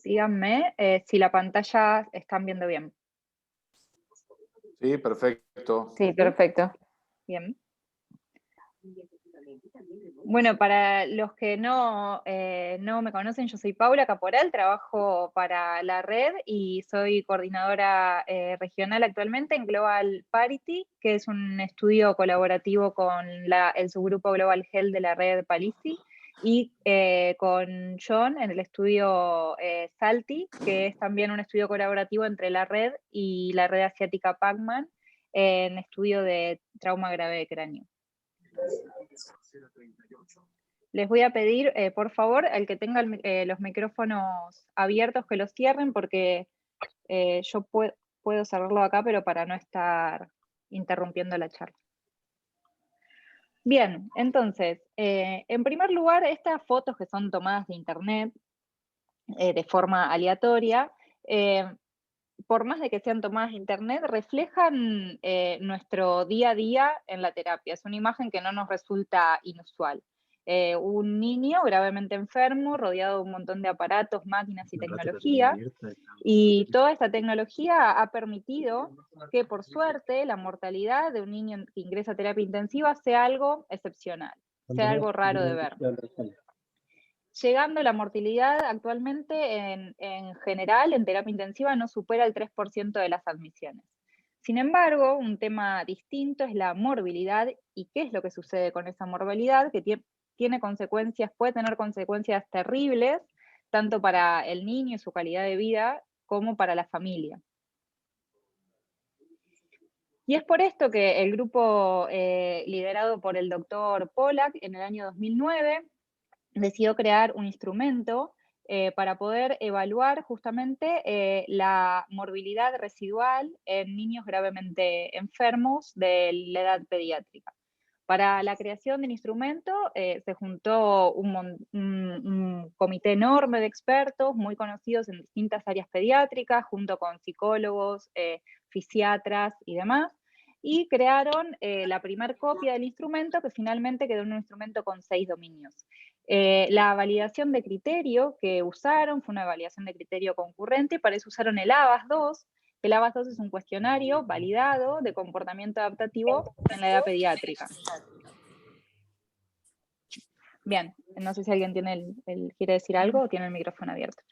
Díganme si la pantalla están viendo bien. Sí, perfecto. Sí, perfecto. Bien. Bueno, para los que no me conocen, yo soy Paula Caporal, trabajo para la red y soy coordinadora regional actualmente en Global Parity, que es un estudio colaborativo con el subgrupo Global Health de la red Palisi, y con John en el estudio SALTI, que es también un estudio colaborativo entre la red y la red asiática Pacman en estudio de trauma grave de cráneo. Les voy a pedir, por favor, al que tenga los micrófonos abiertos que los cierren, porque yo puedo cerrarlo acá, pero para no estar interrumpiendo la charla. Bien, entonces, en primer lugar, estas fotos que son tomadas de internet de forma aleatoria, por más de que sean tomadas de internet, reflejan nuestro día a día en la terapia. Es una imagen que no nos resulta inusual. Un niño gravemente enfermo, rodeado de un montón de aparatos, máquinas y tecnología, y toda esta tecnología ha permitido que, por suerte, la mortalidad de un niño que ingresa a terapia intensiva sea algo excepcional, sea algo raro de ver. Llegando la mortalidad actualmente en general en terapia intensiva no supera el 3% de las admisiones. Sin embargo, un tema distinto es la morbilidad y qué es lo que sucede con esa morbilidad, que tiene consecuencias, puede tener consecuencias terribles, tanto para el niño y su calidad de vida, como para la familia. Y es por esto que el grupo liderado por el doctor Pollack en el año 2009 decidió crear un instrumento para poder evaluar justamente la morbilidad residual en niños gravemente enfermos de la edad pediátrica. Para la creación del instrumento se juntó un comité enorme de expertos muy conocidos en distintas áreas pediátricas, junto con psicólogos, fisiatras y demás, y crearon la primer copia del instrumento, que finalmente quedó en un instrumento con 6 dominios. La validación de criterio que usaron fue una validación de criterio concurrente, y para eso usaron el ABAS-2. El ABAS-2 es un cuestionario validado de comportamiento adaptativo en la edad pediátrica. Bien, no sé si alguien quiere decir algo o tiene el micrófono abierto.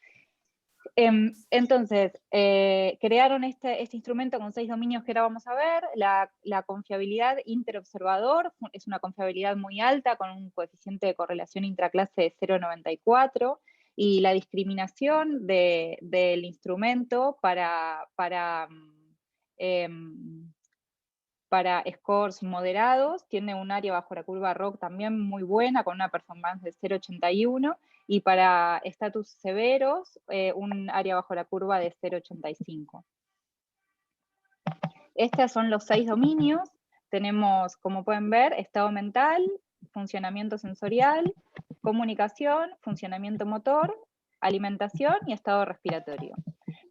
Entonces, crearon este instrumento con 6 dominios que ahora vamos a ver. La confiabilidad interobservador es una confiabilidad muy alta, con un coeficiente de correlación intraclase de 0,94, y la discriminación del instrumento para scores moderados tiene un área bajo la curva ROC también muy buena, con una performance de 0,81, y para estatus severos, un área bajo la curva de 0,85. Estos son los 6 dominios. Tenemos, como pueden ver, estado mental, funcionamiento sensorial, comunicación, funcionamiento motor, alimentación y estado respiratorio.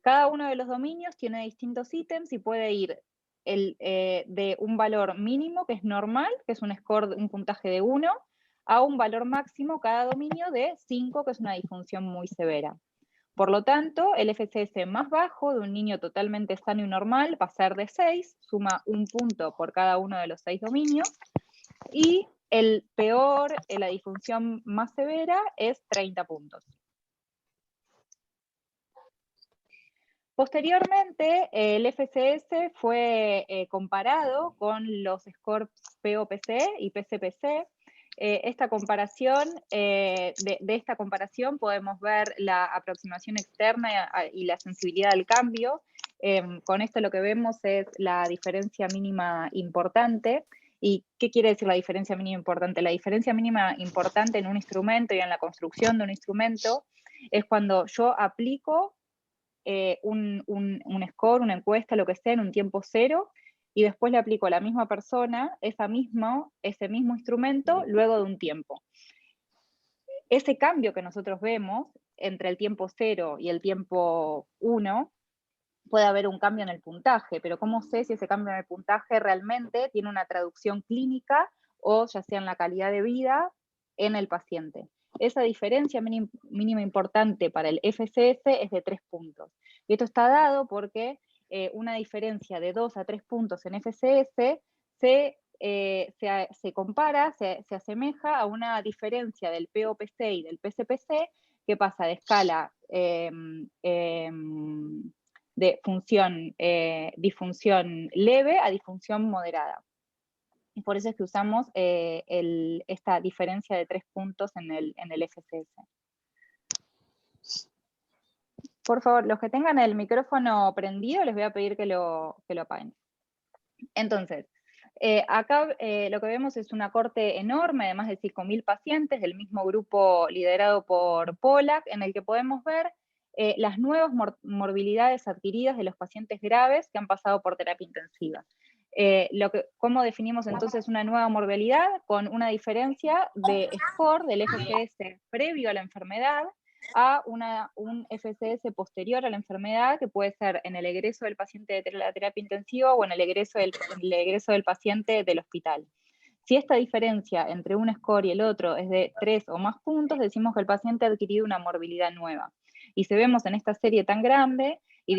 Cada uno de los dominios tiene distintos ítems y puede ir de un valor mínimo, que es normal, que es un score, un puntaje de 1, a un valor máximo cada dominio de 5, que es una disfunción muy severa. Por lo tanto, el FCS más bajo de un niño totalmente sano y normal va a ser de 6, suma 1 punto por cada uno de los 6 dominios, y el peor, la disfunción más severa, es 30 puntos. Posteriormente, el FCS fue comparado con los scores POPC y PCPC. Esta comparación, de esta comparación podemos ver la aproximación externa y la sensibilidad al cambio. Con esto lo que vemos es la diferencia mínima importante. ¿Y qué quiere decir la diferencia mínima importante? La diferencia mínima importante en un instrumento y en la construcción de un instrumento es cuando yo aplico un score, una encuesta, lo que sea, en un tiempo cero, y después le aplico a la misma persona ese mismo instrumento luego de un tiempo. Ese cambio que nosotros vemos entre el tiempo 0 y el tiempo 1, puede haber un cambio en el puntaje, pero ¿cómo sé si ese cambio en el puntaje realmente tiene una traducción clínica o ya sea en la calidad de vida en el paciente. Esa diferencia mínima importante para el FCS es de 3 puntos. Y esto está dado porque una diferencia de 2 a 3 puntos en FCS se compara, se asemeja a una diferencia del POPC y del PCPC que pasa de escala de función, disfunción leve a disfunción moderada. Y por eso es que usamos esta diferencia de 3 puntos en el FCS. Por favor, los que tengan el micrófono prendido, les voy a pedir que lo apaguen. Entonces, acá lo que vemos es una corte enorme de más de 5.000 pacientes del mismo grupo liderado por Pollack, en el que podemos ver las nuevas morbilidades adquiridas de los pacientes graves que han pasado por terapia intensiva. ¿Cómo definimos entonces una nueva morbilidad? Con una diferencia de score del FCS previo a la enfermedad a un FCS posterior a la enfermedad, que puede ser en el egreso del paciente de la terapia intensiva o en el egreso del paciente del hospital. Si esta diferencia entre un score y el otro es de 3 o más puntos, decimos que el paciente ha adquirido una morbilidad nueva. Y si vemos en esta serie tan grande y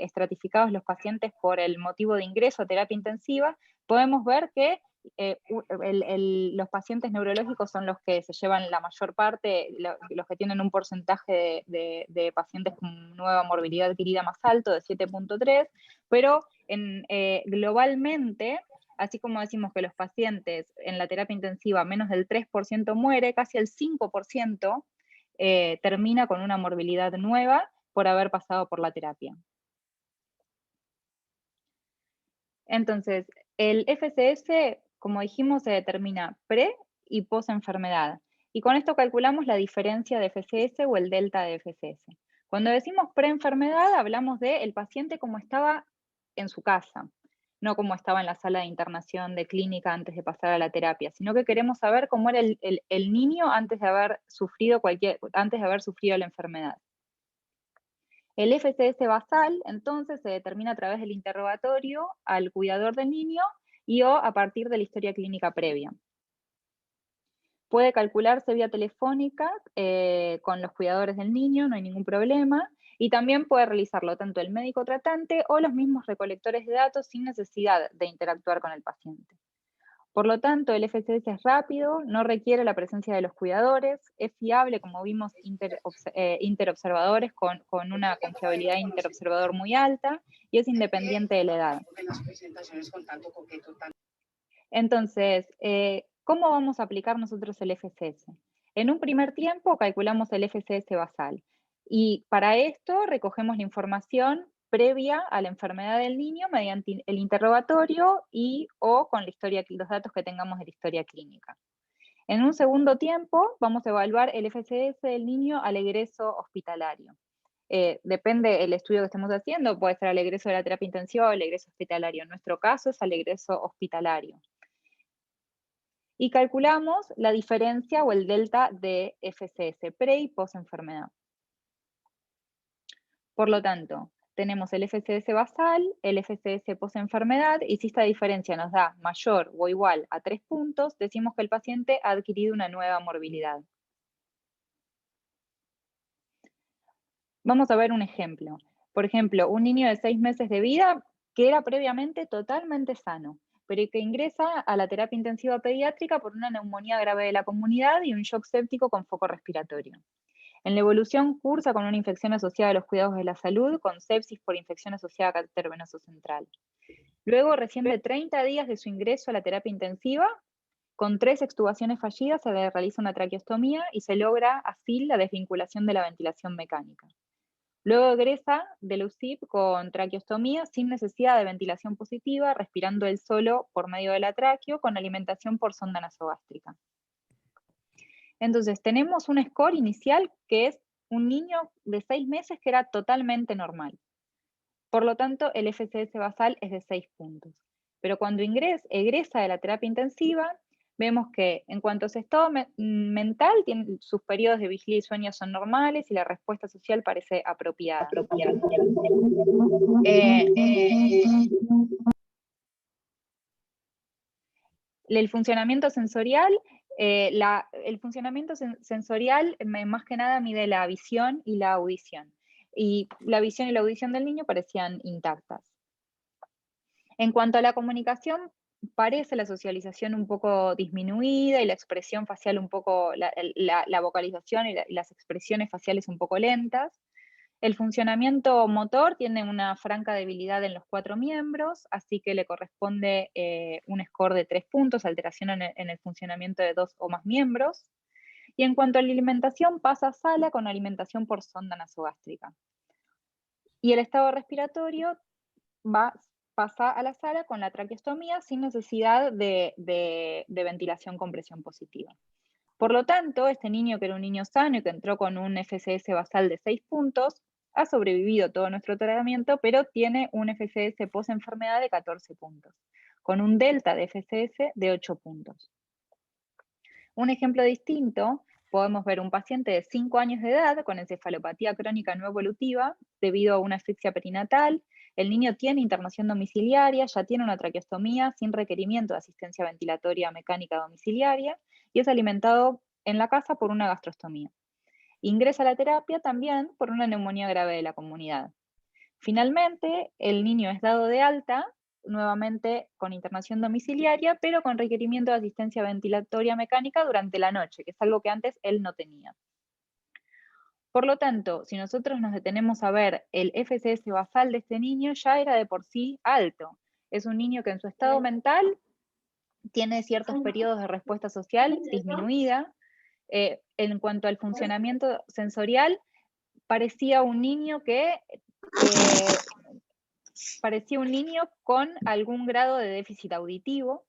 estratificados los pacientes por el motivo de ingreso a terapia intensiva, podemos ver que los pacientes neurológicos son los que se llevan la mayor parte, los que tienen un porcentaje de pacientes con nueva morbilidad adquirida más alto, de 7.3, pero globalmente, así como decimos que los pacientes en la terapia intensiva menos del 3% muere, casi el 5% termina con una morbilidad nueva por haber pasado por la terapia. Entonces, el FCS, como dijimos, se determina pre y post enfermedad. Y con esto calculamos la diferencia de FCS o el delta de FCS. Cuando decimos pre-enfermedad, hablamos del paciente como estaba en su casa, no como estaba en la sala de internación de clínica antes de pasar a la terapia, sino que queremos saber cómo era el niño antes de haber sufrido la enfermedad. El FCS basal, entonces, se determina a través del interrogatorio al cuidador del niño y o a partir de la historia clínica previa. Puede calcularse vía telefónica con los cuidadores del niño, no hay ningún problema, y también puede realizarlo tanto el médico tratante o los mismos recolectores de datos sin necesidad de interactuar con el paciente. Por lo tanto, el FCS es rápido, no requiere la presencia de los cuidadores, es fiable, como vimos, interobservadores con una confiabilidad interobservador muy alta y es independiente de la edad. Entonces, ¿cómo vamos a aplicar nosotros el FCS? En un primer tiempo calculamos el FCS basal y para esto recogemos la información previa a la enfermedad del niño mediante el interrogatorio o con los datos que tengamos de la historia clínica. En un segundo tiempo vamos a evaluar el FCS del niño al egreso hospitalario. Depende del estudio que estemos haciendo, puede ser al egreso de la terapia intensiva o al egreso hospitalario. En nuestro caso es al egreso hospitalario. Y calculamos la diferencia o el delta de FCS pre y post enfermedad. Por lo tanto, tenemos el FCS basal, el FCS post-enfermedad, y si esta diferencia nos da mayor o igual a 3 puntos, decimos que el paciente ha adquirido una nueva morbilidad. Vamos a ver un ejemplo. Por ejemplo, un niño de 6 meses de vida que era previamente totalmente sano, pero que ingresa a la terapia intensiva pediátrica por una neumonía grave de la comunidad y un shock séptico con foco respiratorio. En la evolución cursa con una infección asociada a los cuidados de la salud, con sepsis por infección asociada a catéter venoso central. Luego, recién de 30 días de su ingreso a la terapia intensiva, con 3 extubaciones fallidas se le realiza una traqueostomía y se logra así la desvinculación de la ventilación mecánica. Luego egresa del UCIP con traqueostomía sin necesidad de ventilación positiva, respirando él solo por medio de la tráqueo con alimentación por sonda nasogástrica. Entonces, tenemos un score inicial que es un niño de 6 meses que era totalmente normal. Por lo tanto, el FCS basal es de 6 puntos. Pero cuando egresa de la terapia intensiva, vemos que en cuanto a su estado mental, sus periodos de vigilia y sueño son normales y la respuesta social parece apropiada. El funcionamiento sensorial, el funcionamiento sensorial más que nada mide la visión y la audición. Y la visión y la audición del niño parecían intactas. En cuanto a la comunicación, parece la socialización un poco disminuida y la expresión facial un poco, la vocalización y las expresiones faciales un poco lentas. El funcionamiento motor tiene una franca debilidad en los 4 miembros, así que le corresponde un score de 3 puntos, alteración en el funcionamiento de 2 o más miembros. Y en cuanto a la alimentación, pasa a sala con alimentación por sonda nasogástrica. Y el estado respiratorio pasa a la sala con la traqueostomía sin necesidad de ventilación con presión positiva. Por lo tanto, este niño, que era un niño sano y que entró con un FCS basal de 6 puntos, ha sobrevivido todo nuestro tratamiento, pero tiene un FCS post-enfermedad de 14 puntos, con un delta de FCS de 8 puntos. Un ejemplo distinto, podemos ver un paciente de 5 años de edad con encefalopatía crónica no evolutiva debido a una asfixia perinatal. El niño tiene internación domiciliaria, ya tiene una traqueostomía sin requerimiento de asistencia ventilatoria mecánica domiciliaria y es alimentado en la casa por una gastrostomía. Ingresa a la terapia también por una neumonía grave de la comunidad. Finalmente, el niño es dado de alta, nuevamente con internación domiciliaria, pero con requerimiento de asistencia ventilatoria mecánica durante la noche, que es algo que antes él no tenía. Por lo tanto, si nosotros nos detenemos a ver el FCS basal de este niño, ya era de por sí alto. Es un niño que en su estado mental tiene ciertos periodos de respuesta social disminuida. En cuanto al funcionamiento sensorial, parecía un niño con algún grado de déficit auditivo.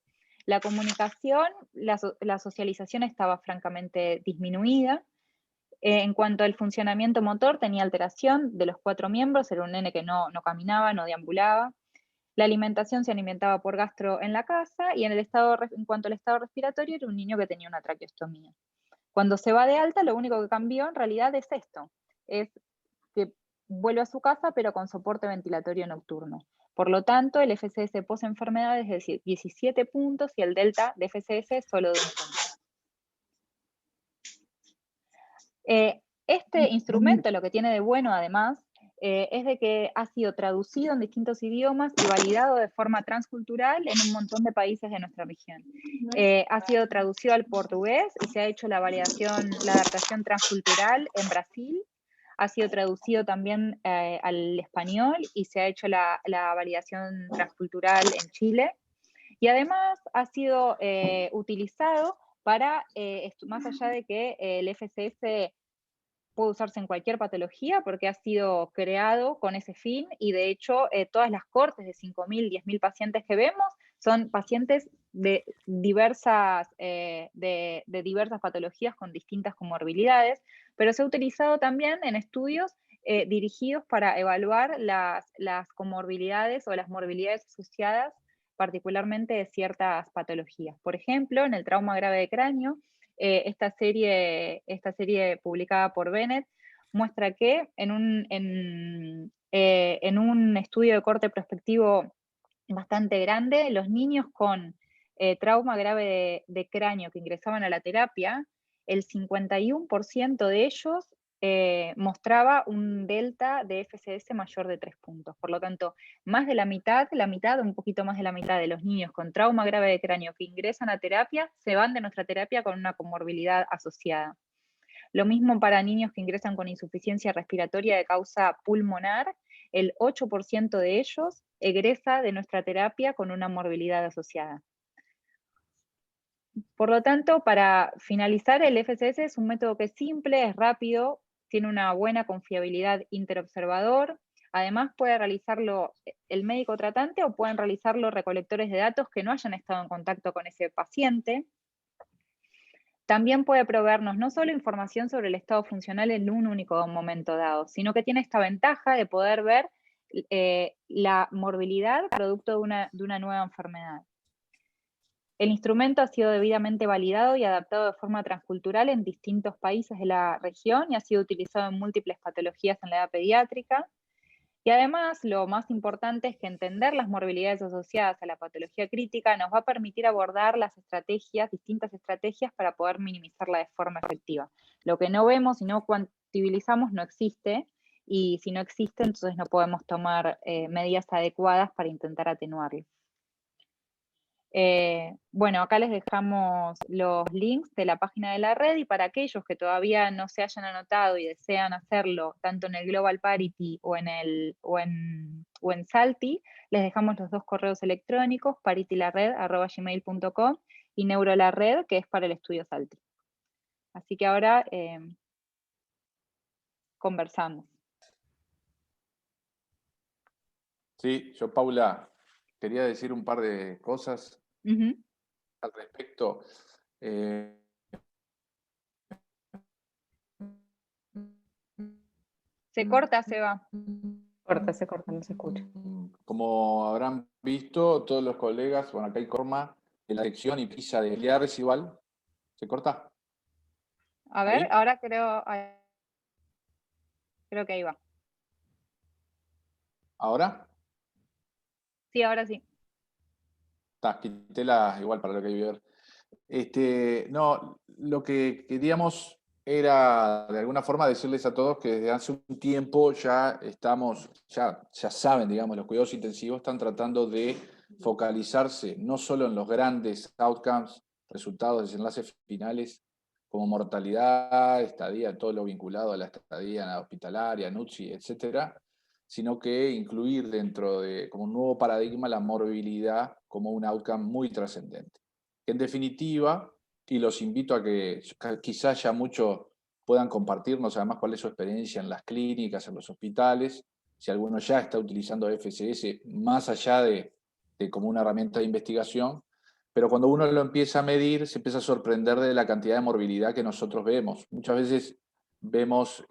La comunicación, la socialización estaba francamente disminuida. En cuanto al funcionamiento motor, tenía alteración de los 4 miembros, era un nene que no caminaba, no deambulaba. La alimentación se alimentaba por gastro en la casa y en cuanto al estado respiratorio, era un niño que tenía una traqueostomía. Cuando se va de alta, lo único que cambió en realidad es esto, es que vuelve a su casa pero con soporte ventilatorio nocturno. Por lo tanto, el FCS post-enfermedad es de 17 puntos y el delta de FCS solo de 1 punto. Este instrumento lo que tiene de bueno además es de que ha sido traducido en distintos idiomas y validado de forma transcultural en un montón de países de nuestra región. Ha sido traducido al portugués y se ha hecho la adaptación transcultural en Brasil. Ha sido traducido también al español y se ha hecho la validación transcultural en Chile. Y además ha sido utilizado para, más allá de que el FCS puede usarse en cualquier patología porque ha sido creado con ese fin y de hecho todas las cortes de 5.000, 10.000 pacientes que vemos son pacientes de diversas patologías con distintas comorbilidades, pero se ha utilizado también en estudios dirigidos para evaluar las comorbilidades o las morbilidades asociadas particularmente de ciertas patologías. Por ejemplo, en el trauma grave de cráneo, esta serie publicada por Bennett muestra que en un estudio de corte prospectivo bastante grande, los niños con trauma grave de cráneo que ingresaban a la terapia, el 51% de ellos mostraba un delta de FCS mayor de 3 puntos. Por lo tanto, más de la mitad, un poquito más de la mitad de los niños con trauma grave de cráneo que ingresan a terapia, se van de nuestra terapia con una comorbilidad asociada. Lo mismo para niños que ingresan con insuficiencia respiratoria de causa pulmonar, el 8% de ellos egresa de nuestra terapia con una morbilidad asociada. Por lo tanto, para finalizar, el FCS es un método que es simple, es rápido, tiene una buena confiabilidad interobservador. Además, puede realizarlo el médico tratante o pueden realizarlo recolectores de datos que no hayan estado en contacto con ese paciente. También puede proveernos no solo información sobre el estado funcional en un único momento dado, sino que tiene esta ventaja de poder ver la morbilidad producto de una nueva enfermedad. El instrumento ha sido debidamente validado y adaptado de forma transcultural en distintos países de la región y ha sido utilizado en múltiples patologías en la edad pediátrica. Y además, lo más importante es que entender las morbilidades asociadas a la patología crítica nos va a permitir abordar las estrategias, distintas estrategias para poder minimizarla de forma efectiva. Lo que no vemos y no cuantibilizamos no existe, y si no existe, entonces no podemos tomar medidas adecuadas para intentar atenuarlo. Bueno, acá les dejamos los links de la página de la red, y para aquellos que todavía no se hayan anotado y desean hacerlo tanto en el Global Parity o en Salty, les dejamos los dos correos electrónicos, paritylared@gmail.com y neurolared, que es para el estudio Salty. Así que ahora conversamos. Sí, yo, Paula, quería decir un par de cosas al respecto. Se corta, Seba. Se corta, no se escucha. Como habrán visto todos los colegas, bueno, acá hay Corma de la sección y Pisa de realidad residual. ¿Se corta? A ver, ¿Ahí? ahora creo que ahí va. ¿Ahora? Sí, ahora sí. Quítela igual para lo que hay que ver. No, lo que queríamos era de alguna forma decirles a todos que desde hace un tiempo ya estamos, ya saben, digamos, los cuidados intensivos están tratando de focalizarse no solo en los grandes outcomes, resultados, desenlaces finales, como mortalidad, estadía, todo lo vinculado a la estadía hospitalaria, NUTSI, etcétera, sino que incluir dentro de como un nuevo paradigma la morbilidad como un outcome muy trascendente. En definitiva, y los invito a que quizás ya muchos puedan compartirnos además cuál es su experiencia en las clínicas, en los hospitales, si alguno ya está utilizando FSS más allá de como una herramienta de investigación, pero cuando uno lo empieza a medir se empieza a sorprender de la cantidad de morbilidad que nosotros vemos. Muchas veces vemos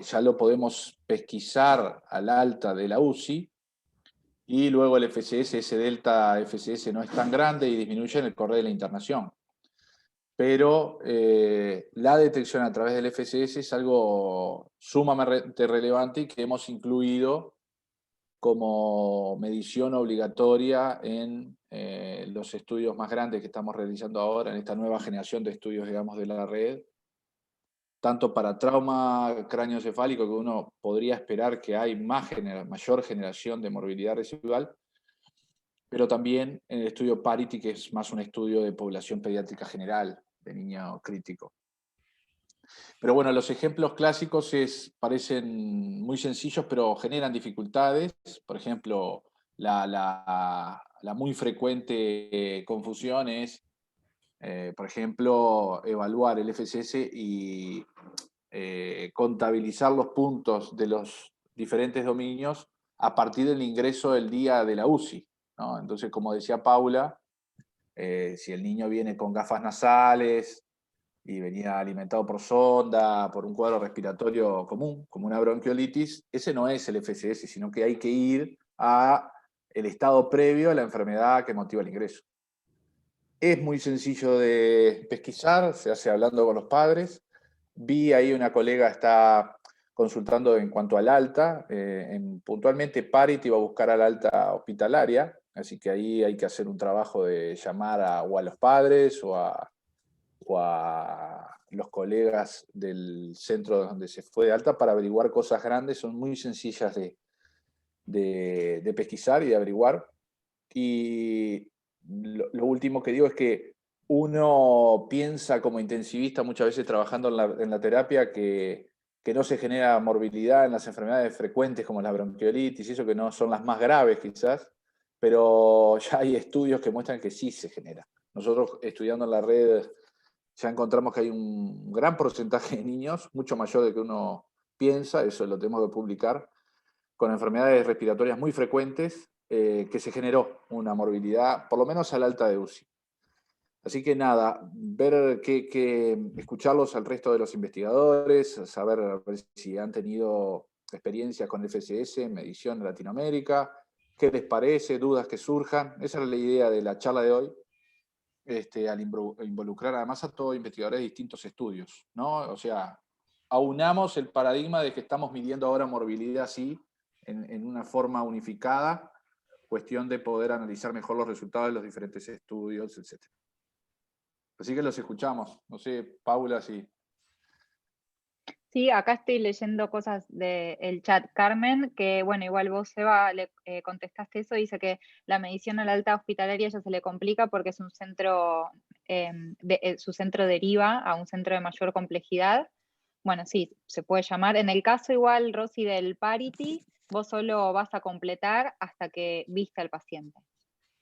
ya lo podemos pesquisar al alta de la UCI, y luego el FCS, ese delta FCS no es tan grande y disminuye en el correr de la internación. Pero la detección a través del FCS es algo sumamente relevante y que hemos incluido como medición obligatoria en los estudios más grandes que estamos realizando ahora, en esta nueva generación de estudios, digamos, de la red, tanto para trauma cráneoencefálico, que uno podría esperar que hay mayor generación de morbilidad residual, pero también en el estudio Parity, que es más un estudio de población pediátrica general, de niño crítico. Pero bueno, los ejemplos clásicos parecen muy sencillos, pero generan dificultades. Por ejemplo, la muy frecuente confusión es, por ejemplo, evaluar el FCS y contabilizar los puntos de los diferentes dominios a partir del ingreso del día de la UCI, ¿no? Entonces, como decía Paula, si el niño viene con gafas nasales y venía alimentado por sonda, por un cuadro respiratorio común, como una bronquiolitis, ese no es el FCS, sino que hay que ir a el estado previo a la enfermedad que motiva el ingreso. Es muy sencillo de pesquisar, se hace hablando con los padres. Vi ahí una colega está consultando en cuanto al alta, puntualmente Parity va a buscar al alta hospitalaria, así que ahí hay que hacer un trabajo de llamar o a los padres o a los colegas del centro donde se fue de alta para averiguar cosas grandes. Son muy sencillas de pesquisar y de averiguar. Y lo último que digo es que uno piensa como intensivista muchas veces trabajando en la terapia que no se genera morbilidad en las enfermedades frecuentes como la bronquiolitis y eso, que no son las más graves quizás, pero ya hay estudios que muestran que sí se genera. Nosotros estudiando en la red ya encontramos que hay un gran porcentaje de niños, mucho mayor de que uno piensa, eso lo tenemos que publicar, con enfermedades respiratorias muy frecuentes, que se generó una morbilidad, por lo menos al alta de UCI. Así que nada, escucharlos al resto de los investigadores, saber si han tenido experiencias con FCS, medición en Latinoamérica, qué les parece, dudas que surjan. Esa es la idea de la charla de hoy, al involucrar además a todos investigadores de distintos estudios, ¿no? O sea, aunamos el paradigma de que estamos midiendo ahora morbilidad así, en una forma unificada, cuestión de poder analizar mejor los resultados de los diferentes estudios, etc. Así que los escuchamos. No sé, Paula, si... Sí, acá estoy leyendo cosas del chat. Carmen, que bueno, igual vos, Seba, le contestaste eso, dice que la medición a la alta hospitalaria ya se le complica porque es un centro, su centro deriva a un centro de mayor complejidad. Bueno, sí, se puede llamar. En el caso igual, Rosy, del parity, vos solo vas a completar hasta que viste al paciente.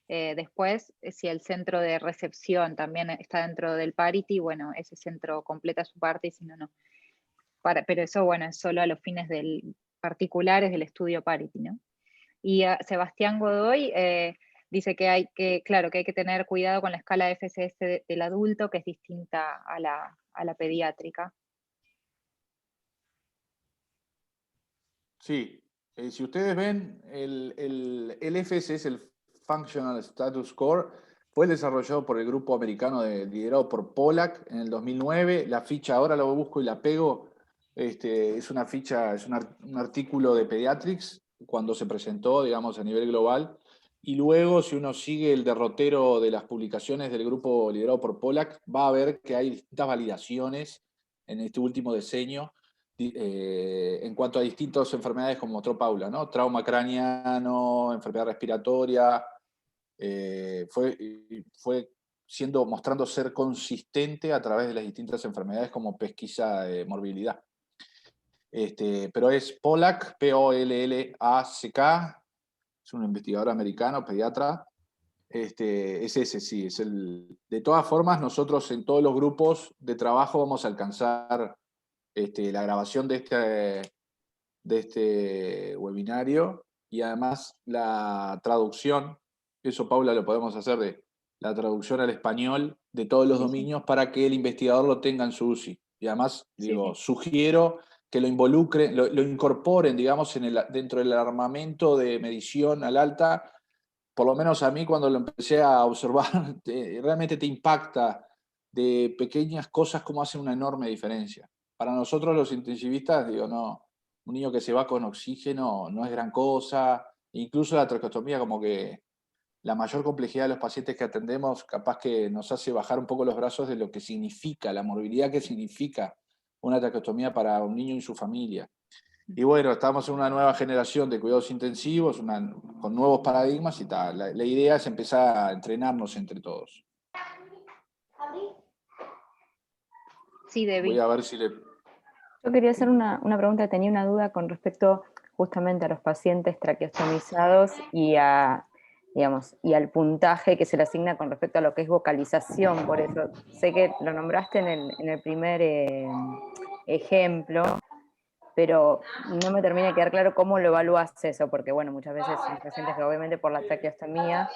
Después, si el centro de recepción también está dentro del parity, bueno, ese centro completa su parte y si no, no. Pero eso, bueno, es solo a los fines particulares del estudio parity, ¿no? Y Sebastián Godoy dice claro, que hay que tener cuidado con la escala de FSS del adulto, que es distinta a la pediátrica. Sí, si ustedes ven, el FSS, el Functional Status Score, fue desarrollado por el grupo americano liderado por Pollack en el 2009. La ficha, ahora lo busco y la pego, es una ficha, es un artículo de Pediatrics cuando se presentó, digamos, a nivel global. Y luego, si uno sigue el derrotero de las publicaciones del grupo liderado por Pollack, va a ver que hay distintas validaciones en este último diseño en cuanto a distintas enfermedades, como mostró Paula, ¿no? Trauma craneano, enfermedad respiratoria, fue mostrando ser consistente a través de las distintas enfermedades como pesquisa de morbilidad. Pero es Pollack, P-O-L-L-A-C-K, es un investigador americano, pediatra. Es ese, sí, es el... De todas formas, nosotros en todos los grupos de trabajo vamos a alcanzar la grabación de este webinario y además la traducción, eso Paula lo podemos hacer, de la traducción al español de todos los dominios para que el investigador lo tenga en su UCI. Y además, sugiero que lo involucren, lo incorporen, digamos, dentro del armamento de medición al alta. Por lo menos a mí, cuando lo empecé a observar, realmente te impacta de pequeñas cosas como hacen una enorme diferencia. Para nosotros los intensivistas, digo, no, un niño que se va con oxígeno no es gran cosa. Incluso la traqueostomía, como que la mayor complejidad de los pacientes que atendemos, capaz que nos hace bajar un poco los brazos de lo que significa, la morbilidad que significa una traqueostomía para un niño y su familia. Y bueno, estamos en una nueva generación de cuidados intensivos, con nuevos paradigmas y tal. La idea es empezar a entrenarnos entre todos. Sí, Debbie. Voy a ver si le... Yo quería hacer una pregunta, tenía una duda con respecto justamente a los pacientes traqueostomizados y y al puntaje que se le asigna con respecto a lo que es vocalización. Por eso sé que lo nombraste en el primer ejemplo, pero no me termina de quedar claro cómo lo evalúas eso, porque bueno, muchas veces son pacientes que obviamente por la traqueostomía,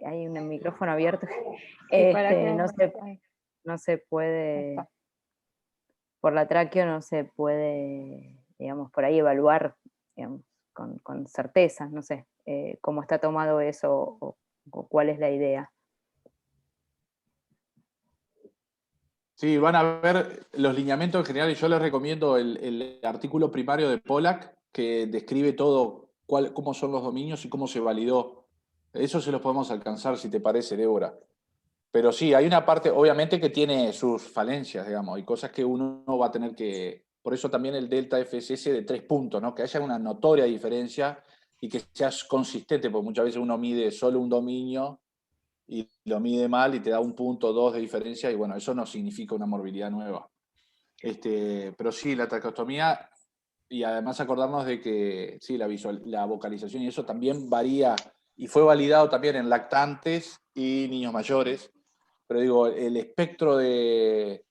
hay un micrófono abierto, no se puede, por la tráqueo no se puede, digamos, por ahí evaluar, digamos, con certeza, no sé, cómo está tomado eso o cuál es la idea. Sí, van a ver los lineamientos en general y yo les recomiendo el artículo primario de Pollack que describe todo, cómo son los dominios y cómo se validó. Eso se los podemos alcanzar, si te parece, Débora. Pero sí, hay una parte, obviamente, que tiene sus falencias, digamos, y cosas que uno va a tener que... Por eso también el delta FSS de 3 puntos, ¿no? Que haya una notoria diferencia y que seas consistente, porque muchas veces uno mide solo un dominio y lo mide mal y te da 1 punto, 2 de diferencia, y bueno, eso no significa una morbilidad nueva. Pero sí, la traqueostomía, y además acordarnos de que sí, la vocalización y eso también varía, y fue validado también en lactantes y niños mayores, pero digo, el espectro de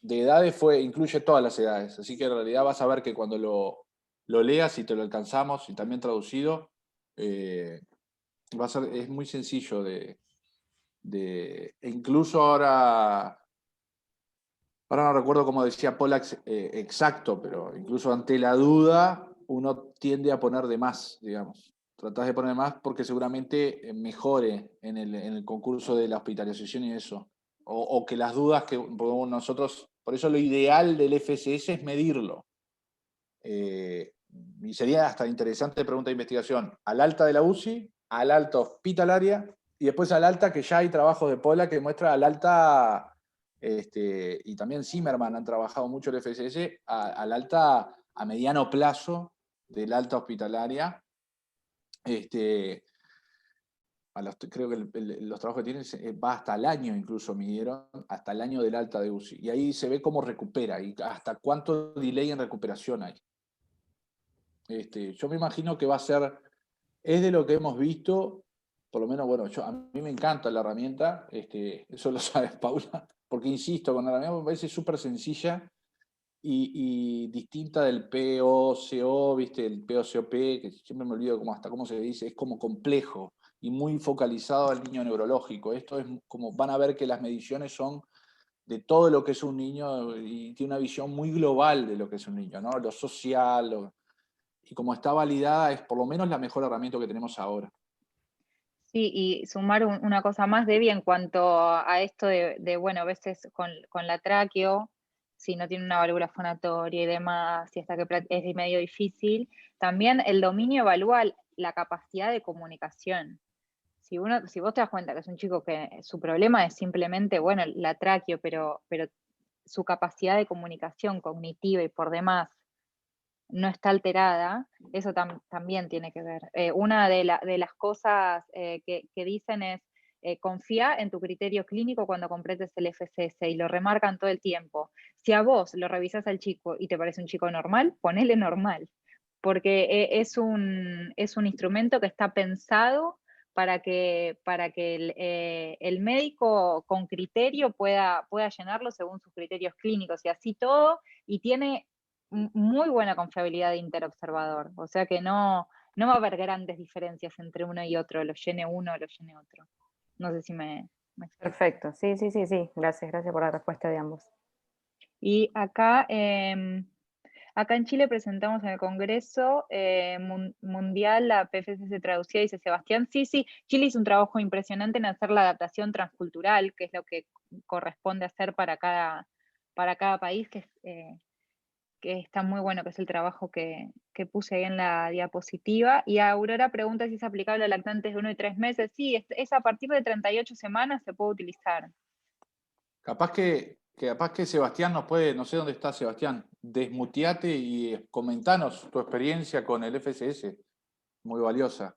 edades incluye todas las edades, así que en realidad vas a ver que cuando lo leas y te lo alcanzamos, y también traducido, es muy sencillo e incluso ahora no recuerdo cómo decía Pollack exacto, pero incluso ante la duda uno tiende a poner de más, digamos. Tratás de poner más porque seguramente mejore en el concurso de la hospitalización y eso. O que las dudas que nosotros Por eso lo ideal del FSS es medirlo. Y sería hasta interesante pregunta de investigación, al alta de la UCI, al alta hospitalaria, y después al alta, que ya hay trabajos de Pola que muestra al alta, y también Zimmerman han trabajado mucho el FSS, al alta a mediano plazo del alta hospitalaria. Creo que los trabajos que tienen va hasta el año, incluso midieron, hasta el año del alta de UCI. Y ahí se ve cómo recupera y hasta cuánto delay en recuperación hay. Yo me imagino que va a ser, es de lo que hemos visto, por lo menos, bueno, a mí me encanta la herramienta, eso lo sabes, Paula, porque insisto, con la herramienta me parece súper sencilla y distinta del POCO, ¿viste? El POCOP, que siempre me olvido hasta cómo se dice, es como complejo y muy focalizado al niño neurológico. Esto es como, van a ver que las mediciones son de todo lo que es un niño y tiene una visión muy global de lo que es un niño, ¿no? Lo social, y como está validada, es por lo menos la mejor herramienta que tenemos ahora. Sí, y sumar una cosa más, Debbie, en cuanto a esto bueno, a veces con la tráqueo, si no tiene una válvula fonatoria y demás, si hasta que es medio difícil, también el dominio evalúa la capacidad de comunicación. Si vos te das cuenta que es un chico que su problema es simplemente, bueno, la tráqueo, pero su capacidad de comunicación cognitiva y por demás no está alterada, eso también tiene que ver. Una de las cosas que dicen es, confía en tu criterio clínico cuando completes el FSS, y lo remarcan todo el tiempo. Si a vos lo revisas al chico y te parece un chico normal, ponele normal, porque es un instrumento que está pensado para que el médico con criterio pueda llenarlo según sus criterios clínicos y así todo, y tiene muy buena confiabilidad de interobservador, o sea que no va a haber grandes diferencias entre uno y otro, lo llene uno o lo llene otro. No sé si me explico. Perfecto, sí. Gracias por la respuesta de ambos. Y acá en Chile presentamos en el Congreso Mundial la PFSS traducida, dice Sebastián. Sí, Chile hizo un trabajo impresionante en hacer la adaptación transcultural, que es lo que corresponde hacer para cada país, que está muy bueno, que es el trabajo que puse ahí en la diapositiva. Y Aurora pregunta si es aplicable a lactantes de 1 y 3 meses. Sí, es a partir de 38 semanas se puede utilizar. Capaz que Sebastián nos puede, no sé dónde está Sebastián, desmuteate y comentanos tu experiencia con el FSS, muy valiosa.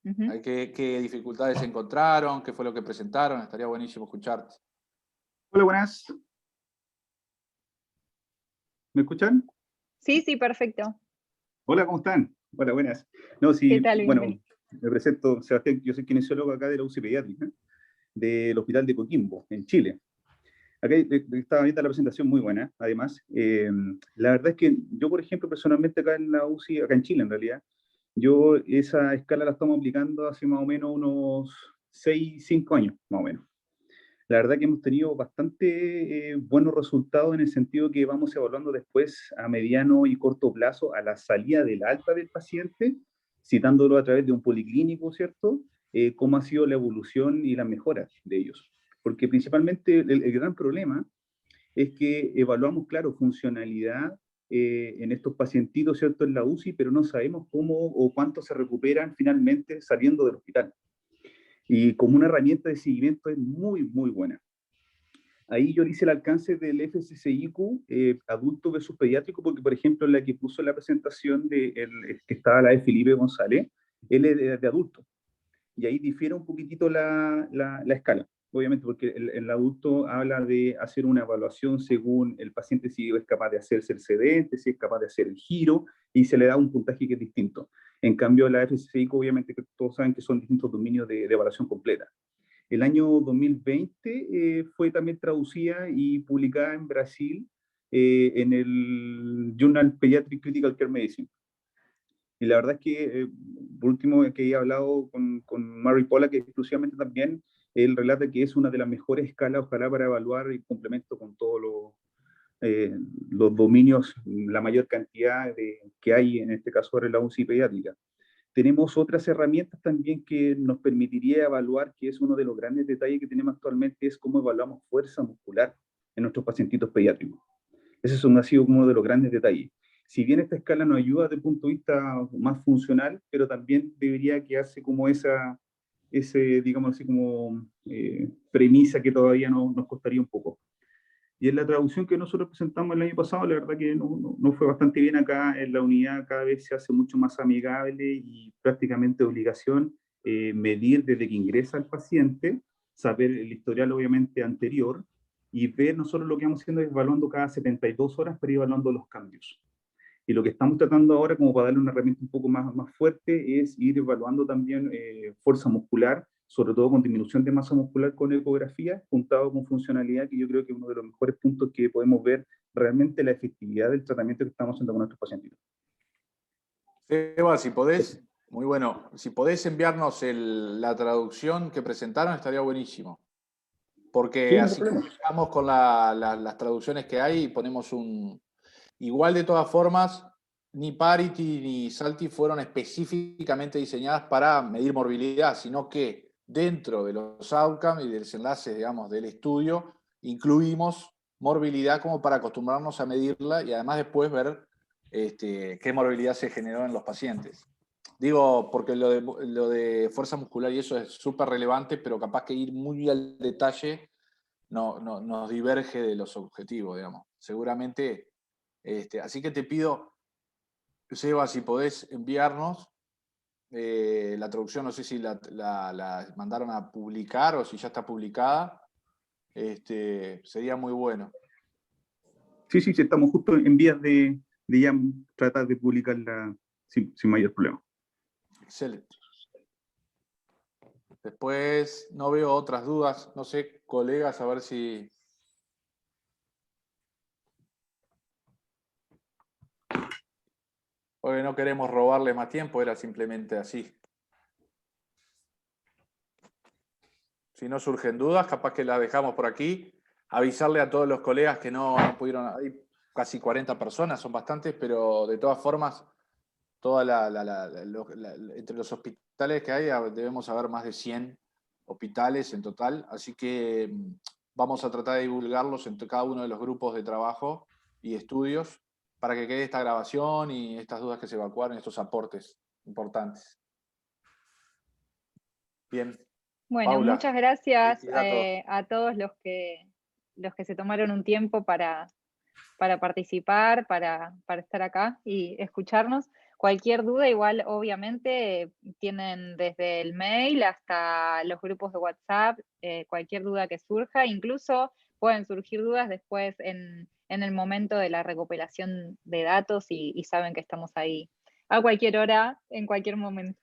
Uh-huh. ¿Qué dificultades encontraron? ¿Qué fue lo que presentaron? Estaría buenísimo escucharte. Hola, buenas. ¿Me escuchan? Sí, perfecto. Hola, ¿cómo están? Hola, buenas. No, sí, ¿Qué tal? bueno, Bienvenido. me presento, Sebastián, yo soy kinesiólogo acá de la UCI Pediátrica, del Hospital de Coquimbo, en Chile. Acá estaba viendo la presentación muy buena, además. La verdad es que yo, por ejemplo, personalmente acá en la UCI, acá en Chile en realidad, yo esa escala la estamos aplicando hace más o menos unos 5 años, más o menos. La verdad que hemos tenido bastante buenos resultados en el sentido que vamos evaluando después a mediano y corto plazo a la salida del alta del paciente, citándolo a través de un policlínico, ¿cierto? Cómo ha sido la evolución y las mejoras de ellos. Porque principalmente el gran problema es que evaluamos, claro, funcionalidad en estos pacientitos, ¿cierto? En la UCI, pero no sabemos cómo o cuánto se recuperan finalmente saliendo del hospital. Y como una herramienta de seguimiento es muy, muy buena. Ahí yo le hice el alcance del FSSIQ adulto versus pediátrico, porque por ejemplo la que puso en la presentación que estaba la de Felipe González, él es de adulto. Y ahí difiere un poquitito la escala, obviamente, porque el adulto habla de hacer una evaluación según el paciente, si es capaz de hacerse el sedente, si es capaz de hacer el giro, y se le da un puntaje que es distinto. En cambio, la FSSIQ, obviamente, que todos saben que son distintos dominios de evaluación completa. El año 2020 fue también traducida y publicada en Brasil en el Journal Pediatric Critical Care Medicine. Y la verdad es que, por último, que he hablado con Mary Pola, que exclusivamente también él relata que es una de las mejores escalas, ojalá, para evaluar el complemento con todos los dominios, la mayor cantidad que hay, en este caso, de la UCI pediátrica. Tenemos otras herramientas también que nos permitiría evaluar, que es uno de los grandes detalles que tenemos actualmente, es cómo evaluamos fuerza muscular. en nuestros pacientitos pediátricos. Ese ha sido uno de los grandes detalles. Si bien esta escala nos ayuda desde el punto de vista más funcional, pero también debería quedarse como digamos así, como premisa que todavía nos costaría un poco. Y en la traducción que nosotros presentamos el año pasado, la verdad que no fue bastante bien acá. En la unidad cada vez se hace mucho más amigable y prácticamente obligación medir desde que ingresa el paciente, saber el historial obviamente anterior, y ver nosotros lo que vamos haciendo es evaluando cada 72 horas para ir evaluando los cambios. Y lo que estamos tratando ahora, como para darle una herramienta un poco más fuerte, es ir evaluando también fuerza muscular, sobre todo con disminución de masa muscular con ecografía, juntado con funcionalidad, que yo creo que es uno de los mejores puntos que podemos ver realmente la efectividad del tratamiento que estamos haciendo con nuestros pacientes. Seba, si podés, muy bueno, si podés enviarnos la traducción que presentaron, estaría buenísimo. Porque Sí, no hay así problema. comparamos con las traducciones que hay y ponemos un... Igual de todas formas, ni Parity ni Salty fueron específicamente diseñadas para medir morbilidad, sino que dentro de los outcomes y de los enlaces, digamos, del estudio, incluimos morbilidad como para acostumbrarnos a medirla y además después ver qué morbilidad se generó en los pacientes. Digo, porque lo de fuerza muscular y eso es súper relevante, pero capaz que ir muy al detalle nos diverge de los objetivos, digamos. Seguramente, así que te pido, Seba, si podés enviarnos la traducción, no sé si la mandaron a publicar o si ya está publicada, sería muy bueno. Sí, estamos justo en vías de ya tratar de publicarla sin mayor problema. Excelente. Después no veo otras dudas, no sé, colegas, a ver si... Porque no queremos robarle más tiempo, era simplemente así. Si no surgen dudas, capaz que las dejamos por aquí. Avisarle a todos los colegas que no pudieron... Hay casi 40 personas, son bastantes, pero de todas formas, entre los hospitales que hay, debemos haber más de 100 hospitales en total, así que vamos a tratar de divulgarlos entre cada uno de los grupos de trabajo y estudios para que quede esta grabación y estas dudas que se evacuaron, estos aportes importantes. Bien. Bueno, Paula, muchas gracias datos. a todos los que se tomaron un tiempo para participar, para estar acá y escucharnos. Cualquier duda, igual obviamente tienen desde el mail hasta los grupos de WhatsApp, cualquier duda que surja, incluso pueden surgir dudas después en el momento de la recopilación de datos y saben que estamos ahí a cualquier hora, en cualquier momento.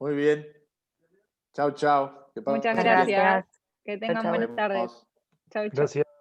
Muy bien. Chau, chau. Muchas Gracias. gracias. Que tengan Chau, chau. buenas tardes. Chau, chau. Gracias.